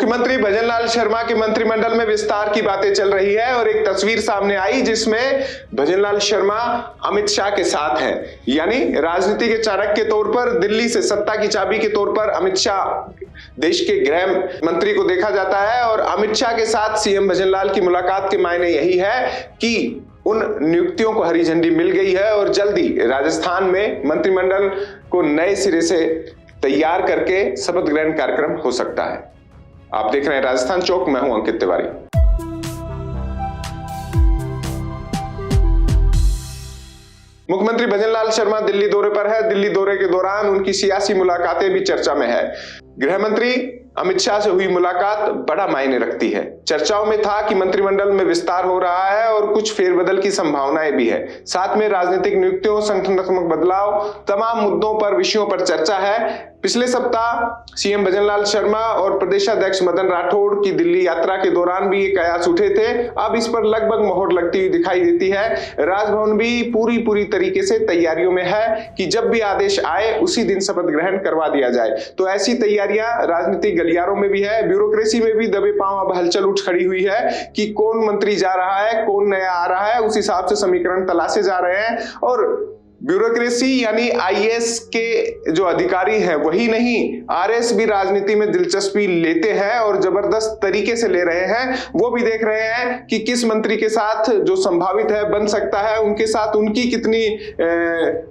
मुख्यमंत्री भजनलाल शर्मा के मंत्रिमंडल में विस्तार की बातें चल रही है और एक तस्वीर सामने आई जिसमें भजनलाल शर्मा अमित शाह के साथ हैं। यानी राजनीति के चाणक्य के तौर पर दिल्ली से सत्ता की चाबी के तौर पर अमित शाह देश के गृह मंत्री को देखा जाता है और अमित शाह के साथ सीएम भजनलाल की मुलाकात के मायने यही है कि उन नियुक्तियों को हरी झंडी मिल गई है और जल्दी राजस्थान में मंत्रिमंडल को नए सिरे से तैयार करके शपथ ग्रहण कार्यक्रम हो सकता है। आप देख रहे हैं राजस्थान चौक, मैं हूं अंकित तिवारी। मुख्यमंत्री भजनलाल शर्मा दिल्ली दौरे पर है। दिल्ली दौरे के दौरान उनकी सियासी मुलाकातें भी चर्चा में है। गृह मंत्री अमित शाह से हुई मुलाकात बड़ा मायने रखती है। चर्चाओं में था कि मंत्रिमंडल में विस्तार हो रहा है और कुछ फेरबदल की संभावनाएं भी है। साथ में राजनीतिक नियुक्तियों, संगठनात्मक बदलाव, तमाम मुद्दों पर, विषयों पर चर्चा है। पिछले सप्ताह सीएम भजनलाल शर्मा और प्रदेशाध्यक्ष मदन राठौड़ की दिल्ली यात्रा के दौरान भी ये कयास उठे थे। अब इस पर लगभग मोहर लगती हुई दिखाई देती है। राजभवन भी पूरी तरीके से तैयारियों में है कि जब भी आदेश आए उसी दिन शपथ ग्रहण करवा दिया जाए। तो ऐसी तैयारियां राजनीतिक गलियारों में भी है, ब्यूरोक्रेसी में भी दबे पांव अब हलचल उठ खड़ी हुई है कि कौन मंत्री जा रहा है, कौन नया आ रहा है। उस हिसाब से समीकरण तलाशे जा रहे हैं और ब्यूरोक्रेसी यानी आईएएस के जो अधिकारी हैं वही नहीं, आरएस भी राजनीति में दिलचस्पी लेते हैं और जबरदस्त तरीके से ले रहे हैं। वो भी देख रहे हैं कि किस मंत्री के साथ जो संभावित है बन सकता है, उनके साथ उनकी कितनी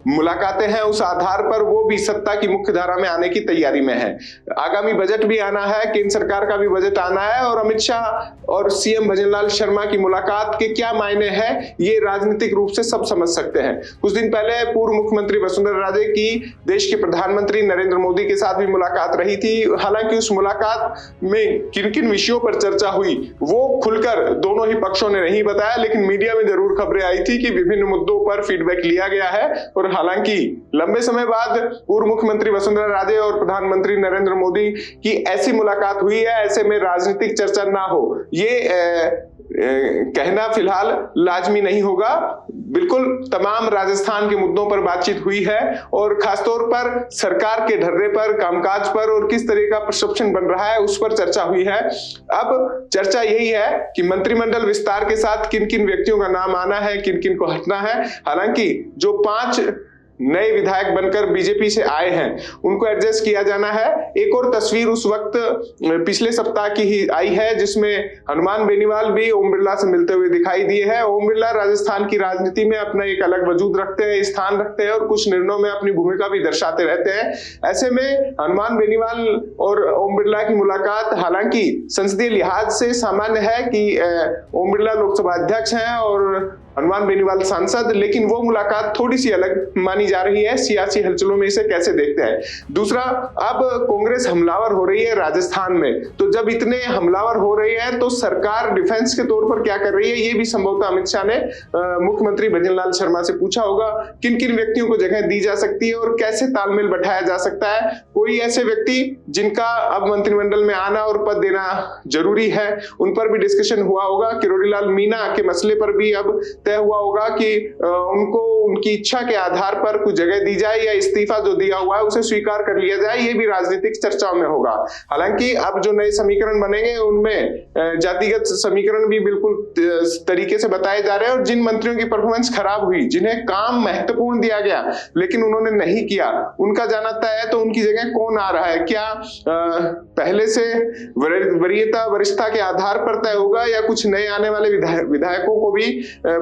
मुलाकातें हैं। उस आधार पर वो भी सत्ता की मुख्य धारा में आने की तैयारी में है। आगामी बजट भी आना है, केंद्र सरकार का भी बजट आना है और अमित शाह और सीएम भजनलाल शर्मा की मुलाकात के क्या मायने हैं ये राजनीतिक रूप से सब समझ सकते हैं। कुछ दिन पहले पूर्व मुख्यमंत्री वसुंधरा राजे की देश के प्रधानमंत्री नरेंद्र मोदी के साथ भी मुलाकात रही थी। हालांकि उस मुलाकात में किन किन विषयों पर चर्चा हुई वो खुलकर दोनों ही पक्षों ने नहीं बताया, लेकिन मीडिया में जरूर खबरें आई थी कि विभिन्न मुद्दों पर फीडबैक लिया गया है। और हालांकि लंबे समय बाद पूर्व मुख्यमंत्री वसुंधरा राजे और प्रधानमंत्री नरेंद्र मोदी की ऐसी मुलाकात हुई है, ऐसे में राजनीतिक चर्चा ना हो ये कहना फिलहाल लाजमी नहीं होगा। बिल्कुल तमाम राजस्थान के मुद्दों पर बातचीत हुई है और खासतौर पर सरकार के ढर्रे पर, कामकाज पर और किस तरह का परसेप्शन बन रहा है उस पर चर्चा हुई है। अब चर्चा यही है कि मंत्रिमंडल विस्तार के साथ किन किन व्यक्तियों का नाम आना है, किन किन को हटना है। हालांकि जो 5 नए विधायक बनकर बीजेपी से आए हैं उनको एडजस्ट किया जाना है। एक और तस्वीर उस वक्त पिछले सप्ताह की ही आई है जिसमें हनुमान बेनीवाल भी ओम बिरला से मिलते हुए दिखाई दिए हैं। ओम बिरला राजस्थान की राजनीति में अपना एक अलग वजूद रखते हैं, स्थान रखते हैं और कुछ निर्णयों में अपनी भूमिका भी दर्शाते रहते हैं। ऐसे में हनुमान बेनीवाल और ओम बिरला की मुलाकात हालांकि संसदीय लिहाज से सामान्य है कि ओम बिरला लोकसभा अध्यक्ष हैं और हनुमान बेनीवाल सांसद, लेकिन वो मुलाकात थोड़ी सी अलग मानी जा रही है। सियासी हलचलों में इसे कैसे देखते हैं। दूसरा, अब कांग्रेस हमलावर हो रही है राजस्थान में, तो जब इतने हमलावर हो रहे हैं तो सरकार डिफेंस के तौर पर क्या कर रही है ये भी संभवतः अमित शाह ने मुख्यमंत्री भजनलाल शर्मा से पूछा होगा। किन किन व्यक्तियों को जगह दी जा सकती है और कैसे तालमेल बैठाया जा सकता है। कोई ऐसे व्यक्ति जिनका अब मंत्रिमंडल में आना और पद देना जरूरी है उन पर भी डिस्कशन हुआ होगा। किरोड़ी लाल मीणा के मसले पर भी अब तय हुआ होगा कि उनको उनकी इच्छा के आधार पर कुछ जगह दी जाए या इस्तीफा जो दिया हुआ है उसे स्वीकार कर लिया जाए। ये भी राजनीतिक चर्चाओं में होगा। हालांकि अब जो नए समीकरण बनेंगे उनमें जातिगत समीकरण भी बिल्कुल तरीके से बताए जा रहे हैं और जिन मंत्रियों की परफॉर्मेंस खराब हुई, जिन्हें काम महत्वपूर्ण दिया गया लेकिन उन्होंने नहीं किया, उनका जाना तय है। तो उनकी जगह कौन आ रहा है, क्या पहले से वरीयता वरिष्ठता के आधार पर तय होगा या कुछ नए आने वाले विधायकों को भी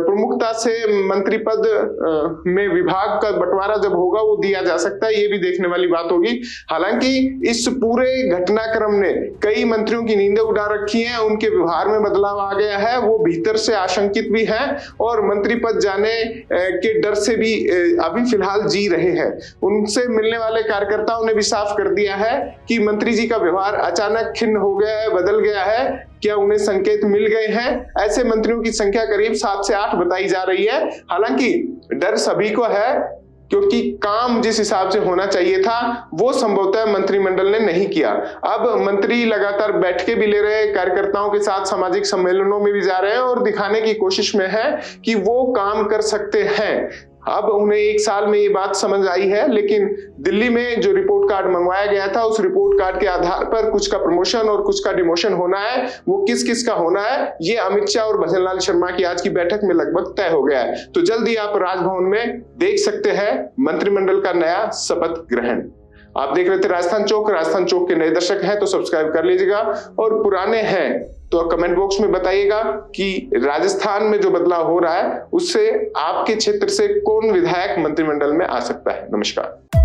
प्रमुखता से मंत्री पद में विभाग का बंटवारा जब होगा वो दिया जा सकता है। ये भी देखने वाली बात होगी। हालांकि इस पूरे घटनाक्रम ने कई मंत्रियों की नींदें उड़ा रखी हैं, उनके व्यवहार में बदलाव आ गया है, वो भीतर से आशंकित भी हैं और मंत्री पद जाने के डर से भी अभी फिलहाल जी रहे हैं। उनसे मिलने वाले कार्यकर्ताओं ने भी साफ कर दिया है कि मंत्री जी का व्यवहार अचानक खिन्न हो गया है, बदल गया है। क्या उन्हें संकेत मिल गए हैं? ऐसे मंत्रियों की संख्या करीब 7 से 8 बताई जा रही है। हालांकि डर सभी को है क्योंकि काम जिस हिसाब से होना चाहिए था वो संभवतः मंत्रिमंडल ने नहीं किया। अब मंत्री लगातार बैठकें भी ले रहे हैं, कार्यकर्ताओं के साथ सामाजिक सम्मेलनों में भी जा रहे हैं और दिखाने की कोशिश में है कि वो काम कर सकते हैं। अब उन्हें 1 साल में ये बात समझ आई है, लेकिन दिल्ली में जो रिपोर्ट कार्ड मंगवाया गया था उस रिपोर्ट कार्ड के आधार पर कुछ का प्रमोशन और कुछ का डिमोशन होना है। वो किस किस का होना है ये अमित शाह और भजन लाल शर्मा की आज की बैठक में लगभग तय हो गया है। तो जल्दी आप राजभवन में देख सकते हैं मंत्रिमंडल का नया शपथ ग्रहण। आप देख रहे थे राजस्थान चौक। राजस्थान चौक के नए दर्शक हैं तो सब्सक्राइब कर लीजिएगा, और पुराने हैं तो कमेंट बॉक्स में बताइएगा कि राजस्थान में जो बदलाव हो रहा है उससे आपके क्षेत्र से कौन विधायक मंत्रिमंडल में आ सकता है। नमस्कार।